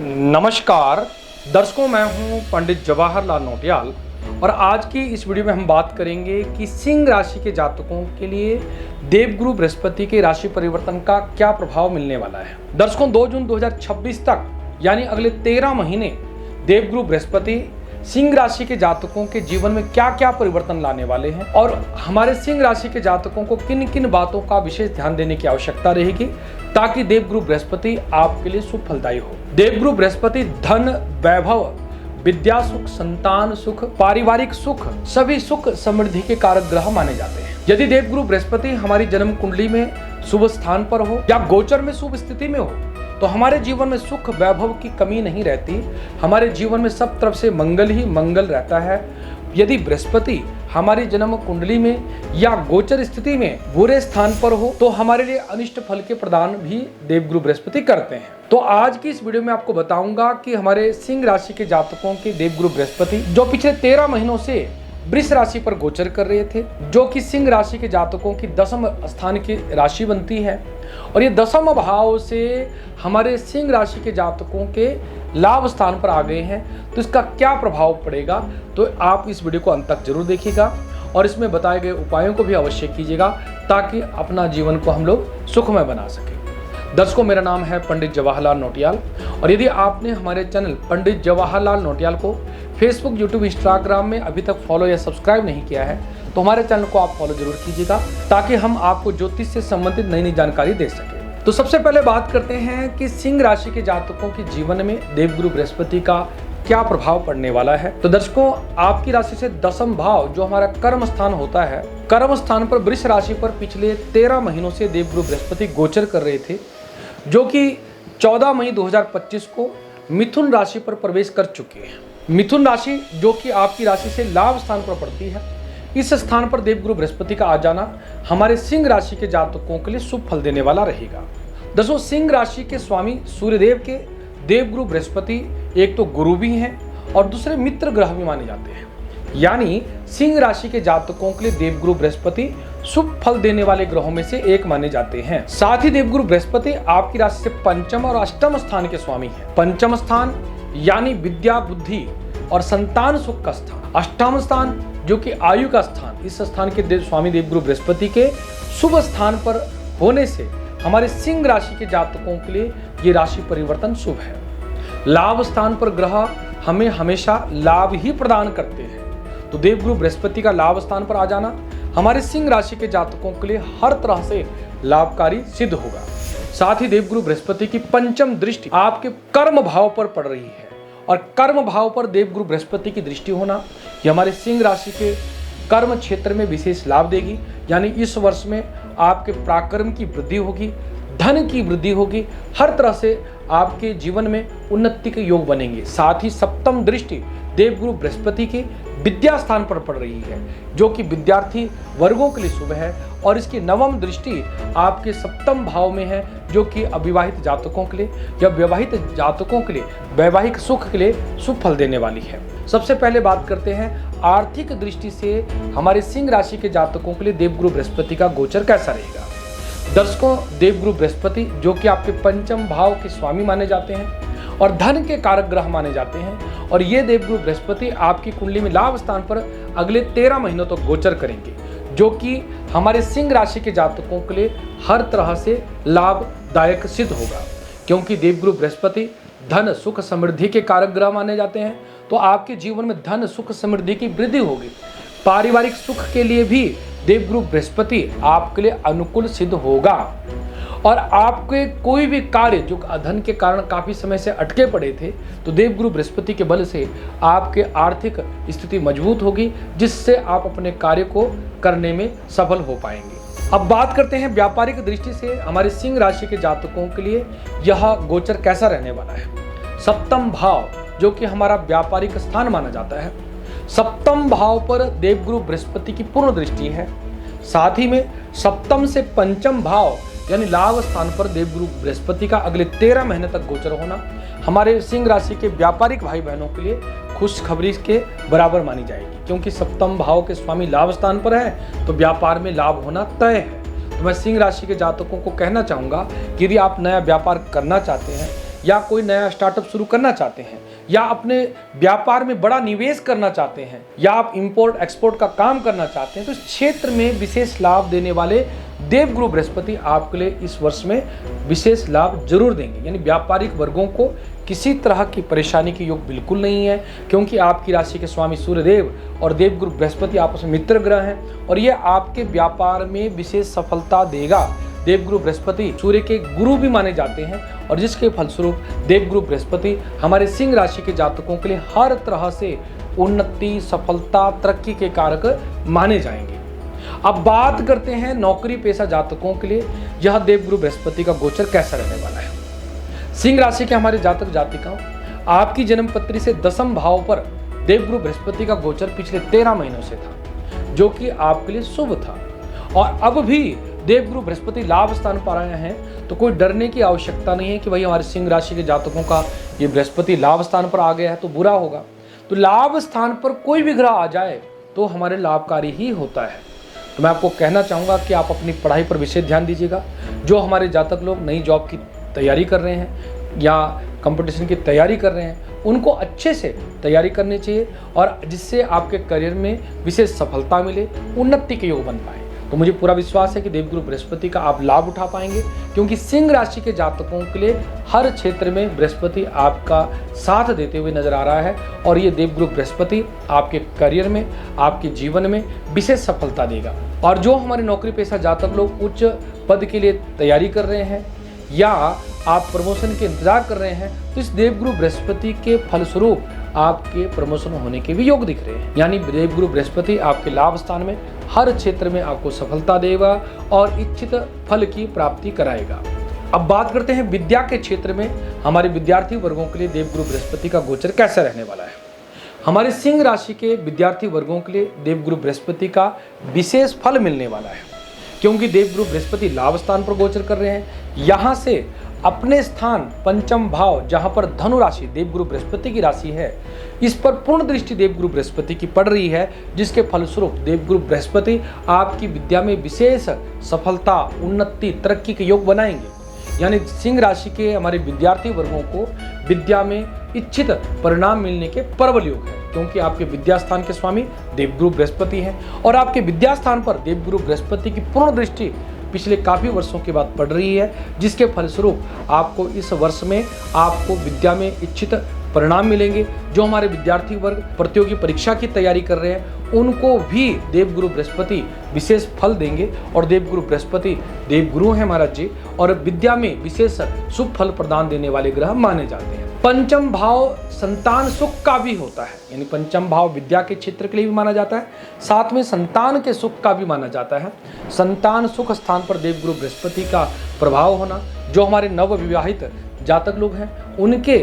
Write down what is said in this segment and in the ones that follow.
नमस्कार दर्शकों, मैं हूं पंडित जवाहरलाल नौटियाल और आज की इस वीडियो में हम बात करेंगे कि सिंह राशि के जातकों के लिए देवगुरु बृहस्पति के राशि परिवर्तन का क्या प्रभाव मिलने वाला है। दर्शकों, 2 जून 2026 तक यानी अगले 13 महीने देवगुरु बृहस्पति सिंह राशि के जातकों के जीवन में क्या क्या परिवर्तन लाने वाले हैं और हमारे सिंह राशि के जातकों को किन किन बातों का विशेष ध्यान देने की आवश्यकता रहेगी ताकि देवगुरु बृहस्पति आपके लिए शुभ फलदायी हो। देवगुरु बृहस्पति धन, वैभव, विद्या सुख, संतान सुख, पारिवारिक सुख, सभी सुख समृद्धि के कारक ग्रह माने जाते हैं। यदि देवगुरु बृहस्पति हमारी जन्म कुंडली में शुभ स्थान पर हो या गोचर में शुभ स्थिति में हो तो हमारे जीवन में सुख वैभव की कमी नहीं रहती। हमारे जीवन में सब तरफ से मंगल ही मंगल रहता है। यदि बृहस्पति हमारी जन्म कुंडली में या गोचर स्थिति में बुरे स्थान पर हो तो हमारे लिए अनिष्ट फल के प्रदान भी देवगुरु बृहस्पति करते हैं। तो आज की इस वीडियो में आपको बताऊंगा कि हमारे सिंह राशि के जातकों के देवगुरु बृहस्पति जो पिछले 13 महीनों से वृष राशि पर गोचर कर रहे थे, जो कि सिंह राशि के जातकों की 10वें स्थान की राशि बनती है और ये 10वां भाव से हमारे सिंह राशि के जातकों के लाभ स्थान पर आ गए हैं, तो इसका क्या प्रभाव पड़ेगा। तो आप इस वीडियो को अंत तक जरूर देखिएगा और इसमें बताए गए उपायों को भी अवश्य कीजिएगा ताकि अपना जीवन को हम लोग सुखमय बना सकें। दर्शकों, मेरा नाम है पंडित जवाहरलाल नौटियाल और यदि आपने हमारे चैनल पंडित जवाहरलाल नौटियाल को फेसबुक, यूट्यूब, इंस्टाग्राम में अभी तक फॉलो या सब्सक्राइब नहीं किया है तो हमारे चैनल को आप फॉलो जरूर कीजिएगा ताकि हम आपको ज्योतिष से संबंधित नई नई जानकारी दे सकें। तो सबसे पहले बात करते हैं कि सिंह राशि के जातकों के जीवन में देवगुरु बृहस्पति का क्या प्रभाव पड़ने वाला है। तो दर्शकों, आपकी राशि से 10वां भाव जो हमारा कर्म स्थान होता है, कर्म स्थान पर वृष राशि पर पिछले 13 महीनों से देवगुरु बृहस्पति गोचर कर रहे थे, जो कि 14 मई 2025 को मिथुन राशि पर प्रवेश कर चुके हैं। मिथुन राशि जो कि आपकी राशि से लाभ स्थान पर पड़ती है, इस स्थान पर देवगुरु बृहस्पति का आ जाना हमारे सिंह राशि के जातकों के लिए शुभ फल देने वाला रहेगा। दोस्तों, सिंह राशि के स्वामी सूर्यदेव के देवगुरु बृहस्पति एक तो गुरु भी हैं और दूसरे मित्र ग्रह भी माने जाते हैं, यानी सिंह राशि के जातकों के लिए देवगुरु बृहस्पति शुभ फल देने वाले ग्रहों में से एक माने जाते हैं। साथ ही देवगुरु बृहस्पति आपकी राशि से 5वें और 8वें स्थान के स्वामी हैं। 5वां स्थान यानी विद्या, बुद्धि और संतान सुख का स्थान, 8वां स्थान जो कि आयु का स्थान, इस स्थान के स्वामी देवगुरु बृहस्पति के शुभ स्थान पर होने से हमारे सिंह राशि के जातकों के लिए ये राशि परिवर्तन शुभ है। लाभ स्थान पर ग्रह हमें हमेशा लाभ ही प्रदान करते हैं, तो देवगुरु बृहस्पति का लाभ स्थान पर आ जाना हमारे सिंह राशि के जातकों के लिए हर तरह से लाभकारी सिद्ध होगा। साथ ही देवगुरु बृहस्पति की 5वीं दृष्टि आपके कर्म भाव पर पड़ रही है और कर्म भाव पर देवगुरु बृहस्पति की दृष्टि होना ये हमारे सिंह राशि के कर्म क्षेत्र में विशेष लाभ देगी, यानी इस वर्ष में आपके पराक्रम की वृद्धि होगी, धन की वृद्धि होगी, हर तरह से आपके जीवन में उन्नति के योग बनेंगे। साथ ही 7वीं दृष्टि देवगुरु बृहस्पति की विद्या स्थान पर पड़ रही है, जो कि विद्यार्थी वर्गों के लिए शुभ है और इसकी 9वीं दृष्टि आपके 7वें भाव में है, जो कि अविवाहित जातकों के लिए या विवाहित जातकों के लिए वैवाहिक सुख के लिए शुभ फल देने वाली है। सबसे पहले बात करते हैं आर्थिक दृष्टि से हमारे सिंह राशि के जातकों के लिए देवगुरु बृहस्पति का गोचर कैसा रहेगा। दर्शकों, देवगुरु बृहस्पति जो कि आपके 5वें भाव के स्वामी माने जाते हैं और धन के कारक ग्रह माने जाते हैं और ये देवगुरु बृहस्पति आपकी कुंडली में लाभ स्थान पर अगले 13 महीनों तक गोचर करेंगे, जो कि हमारे सिंह राशि के जातकों के लिए हर तरह से लाभदायक सिद्ध होगा, क्योंकि देवगुरु बृहस्पति धन, सुख, समृद्धि के कारक ग्रह माने जाते हैं। तो आपके जीवन में धन, सुख, समृद्धि की वृद्धि होगी। पारिवारिक सुख के लिए भी देवगुरु बृहस्पति आपके लिए अनुकूल सिद्ध होगा और आपके कोई भी कार्य जो धन के कारण काफी समय से अटके पड़े थे, तो देवगुरु बृहस्पति के बल से आपके आर्थिक स्थिति मजबूत होगी, जिससे आप अपने कार्य को करने में सफल हो पाएंगे। अब बात करते हैं व्यापारिक दृष्टि से हमारे सिंह राशि के जातकों के लिए यह गोचर कैसा रहने वाला है। 7वां भाव जो कि हमारा व्यापारिक स्थान माना जाता है, 7वें भाव पर देवगुरु बृहस्पति की पूर्ण दृष्टि है। साथ ही में 7वें से 5वें भाव यानी लाभ स्थान पर देवगुरु बृहस्पति का अगले 13 महीने तक गोचर होना हमारे सिंह राशि के व्यापारिक भाई बहनों के लिए खुशखबरी के बराबर मानी जाएगी, क्योंकि 7वें भाव के स्वामी लाभ स्थान पर है तो व्यापार में लाभ होना तय है। तो मैं सिंह राशि के जातकों को कहना चाहूँगा कि यदि आप नया व्यापार करना चाहते हैं या कोई नया स्टार्टअप शुरू करना चाहते हैं, या अपने व्यापार में बड़ा निवेश करना चाहते हैं, या आप इंपोर्ट एक्सपोर्ट का काम करना चाहते हैं, तो इस क्षेत्र में विशेष लाभ देने वाले देवगुरु बृहस्पति आपके लिए इस वर्ष में विशेष लाभ जरूर देंगे। यानी व्यापारिक वर्गों को किसी तरह की परेशानी के योग बिल्कुल नहीं है, क्योंकि आपकी राशि के स्वामी सूर्यदेव और देवगुरु बृहस्पति आपस में मित्र ग्रह हैं और ये आपके व्यापार में विशेष सफलता देगा। देवगुरु बृहस्पति सूर्य के गुरु भी माने जाते हैं और जिसके फलस्वरूप देवगुरु बृहस्पति हमारे सिंह राशि के जातकों के लिए हर तरह से उन्नति, सफलता, तरक्की के कारक माने जाएंगे। अब बात करते हैं नौकरी पेशा जातकों के लिए यह देवगुरु बृहस्पति का गोचर कैसा रहने वाला है। सिंह राशि के हमारे जातक जातिकाओं, आपकी जन्म पत्री से 10वें भाव पर देवगुरु बृहस्पति का गोचर पिछले 13 महीनों से था, जो कि आपके लिए शुभ था। और अब भी देवगुरु बृहस्पति लाभ स्थान पर आए हैं, तो कोई डरने की आवश्यकता नहीं है कि भाई हमारे सिंह राशि के जातकों का ये बृहस्पति लाभ स्थान पर आ गया है तो बुरा होगा। तो लाभ स्थान पर कोई भी ग्रह आ जाए तो हमारे लाभकारी ही होता है। तो मैं आपको कहना चाहूँगा कि आप अपनी पढ़ाई पर विशेष ध्यान दीजिएगा। जो हमारे जातक लोग नई जॉब की तैयारी कर रहे हैं या कंपटीशन की तैयारी कर रहे हैं, उनको अच्छे से तैयारी करनी चाहिए और जिससे आपके करियर में विशेष सफलता मिले, उन्नति के योग बन पाए। तो मुझे पूरा विश्वास है कि देवगुरु बृहस्पति का आप लाभ उठा पाएंगे, क्योंकि सिंह राशि के जातकों के लिए हर क्षेत्र में बृहस्पति आपका साथ देते हुए नजर आ रहा है और ये देवगुरु बृहस्पति आपके करियर में, आपके जीवन में विशेष सफलता देगा। और जो हमारे नौकरी पेशा जातक लोग उच्च पद के लिए तैयारी कर रहे हैं या आप प्रमोशन के इंतजार कर रहे हैं, तो इस देवगुरु बृहस्पति के फलस्वरूप आपके प्रमोशन होने के भी योग दिख रहे हैं। यानी देवगुरु बृहस्पति आपके लाभ स्थान में हर क्षेत्र में आपको सफलता देगा और इच्छित फल की प्राप्ति कराएगा। अब बात करते हैं विद्या के क्षेत्र में हमारे विद्यार्थी वर्गों के लिए देवगुरु बृहस्पति का गोचर कैसा रहने वाला है। हमारे सिंह राशि के विद्यार्थी वर्गों के लिए देवगुरु बृहस्पति का विशेष फल मिलने वाला है, क्योंकि देवगुरु बृहस्पति लाभ स्थान पर गोचर कर रहे हैं। यहाँ से अपने स्थान पंचम भाव, जहां पर धनु राशि देवगुरु बृहस्पति की राशि है, इस पर पूर्ण दृष्टि देवगुरु बृहस्पति की पड़ रही है, जिसके फलस्वरूप देवगुरु बृहस्पति आपकी विद्या में विशेष सफलता, उन्नति, तरक्की के योग बनाएंगे। यानी सिंह राशि के हमारे विद्यार्थी वर्गों को विद्या में इच्छित परिणाम मिलने के प्रबल योग है, क्योंकि आपके विद्या स्थान के स्वामी देवगुरु बृहस्पति हैं और आपके विद्या स्थान पर देवगुरु बृहस्पति की पूर्ण दृष्टि पिछले काफ़ी वर्षों के बाद पड़ रही है, जिसके फलस्वरूप आपको इस वर्ष में आपको विद्या में इच्छित परिणाम मिलेंगे। जो हमारे विद्यार्थी वर्ग प्रतियोगी परीक्षा की तैयारी कर रहे हैं, उनको भी देवगुरु बृहस्पति विशेष फल देंगे और देवगुरु बृहस्पति देवगुरु हैं महाराज जी और विद्या में विशेष शुभ फल प्रदान देने वाले ग्रह माने जाते हैं। पंचम भाव संतान सुख का भी होता है, यानी पंचम भाव विद्या के क्षेत्र के लिए भी माना जाता है, साथ में संतान के सुख का भी माना जाता है। संतान सुख स्थान पर देवगुरु बृहस्पति का प्रभाव होना, जो हमारे नव विवाहित जातक लोग हैं उनके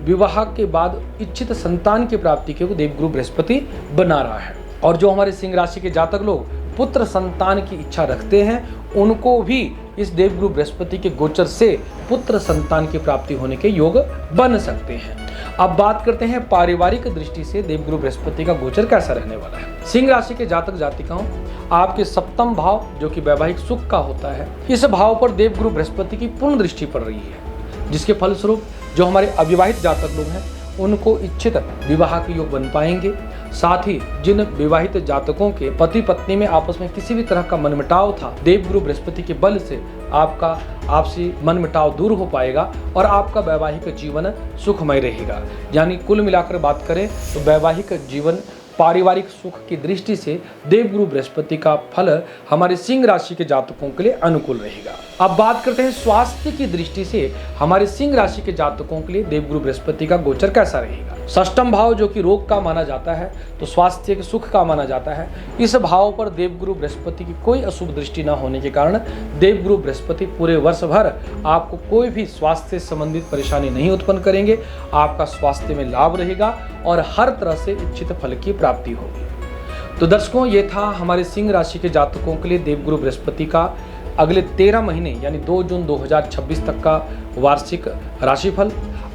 विवाह के बाद इच्छित संतान की प्राप्ति के देवगुरु बृहस्पति बना रहा है। और जो हमारे सिंह राशि के जातक लोग पुत्र संतान की इच्छा रखते हैं, उनको भी इस देवगुरु बृहस्पति के गोचर से पुत्र संतान की प्राप्ति होने के योग बन सकते हैं। अब बात करते हैं पारिवारिक दृष्टि से देवगुरु बृहस्पति का गोचर कैसा रहने वाला है। सिंह राशि के जातक जातिकाओं, आपके सप्तम भाव जो कि वैवाहिक सुख का होता है, इस भाव पर देवगुरु बृहस्पति की पूर्ण दृष्टि पड़ रही है, जिसके फलस्वरूप जो हमारे अविवाहित जातक लोग हैं उनको इच्छित विवाह के योग बन पाएंगे। साथ ही जिन विवाहित जातकों के पति पत्नी में आपस में किसी भी तरह का मनमुटाव था, देवगुरु बृहस्पति के बल से आपका आपसी मनमुटाव दूर हो पाएगा और आपका वैवाहिक जीवन सुखमय रहेगा। यानी कुल मिलाकर बात करें तो वैवाहिक जीवन, पारिवारिक सुख की दृष्टि से देवगुरु बृहस्पति का फल हमारे सिंह राशि के जातकों के लिए अनुकूल रहेगा। अब बात करते हैं स्वास्थ्य की दृष्टि से हमारे सिंह राशि के जातकों के लिए देवगुरु बृहस्पति का गोचर कैसा रहेगा। षष्ठम भाव जो कि रोग का माना जाता है, तो स्वास्थ्य के सुख का माना जाता है, इस भाव पर देवगुरु बृहस्पति की कोई अशुभ दृष्टि न होने के कारण देवगुरु बृहस्पति पूरे वर्ष भर आपको कोई भी स्वास्थ्य से संबंधित परेशानी नहीं उत्पन्न करेंगे। आपका स्वास्थ्य में लाभ रहेगा और हर तरह से इच्छित फल की प्राप्ति होगी। तो दर्शकों, ये था हमारे सिंह राशि के जातकों के लिए देवगुरु बृहस्पति का अगले 13 महीने यानी 2 जून 2026 तक का वार्षिक राशिफल।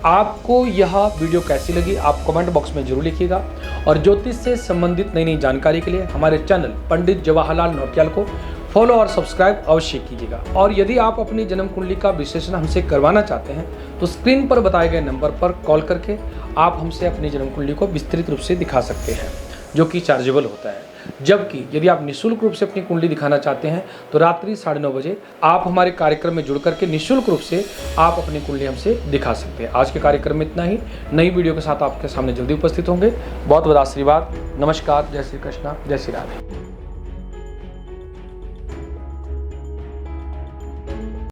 आपको यह वीडियो कैसी लगी आप कमेंट बॉक्स में जरूर लिखिएगा और ज्योतिष से संबंधित नई नई जानकारी के लिए हमारे चैनल पंडित जवाहरलाल नौटियाल को फॉलो और सब्सक्राइब अवश्य कीजिएगा। और यदि आप अपनी जन्म कुंडली का विश्लेषण हमसे करवाना चाहते हैं तो स्क्रीन पर बताए गए नंबर पर कॉल करके आप हमसे अपनी जन्म कुंडली को विस्तृत रूप से दिखा सकते हैं, जो कि चार्जेबल होता है। जबकि यदि आप निःशुल्क रूप से अपनी कुंडली दिखाना चाहते हैं तो रात्रि 9:30 बजे आप हमारे कार्यक्रम में जुड़ करके निःशुल्क रूप से आप अपनी कुंडली हमसे दिखा सकते हैं। आज के कार्यक्रम में इतना ही। नई वीडियो के साथ आपके सामने जल्दी उपस्थित होंगे। बहुत बहुत आशीर्वाद। नमस्कार। जय श्री कृष्णा। जय श्री राधे।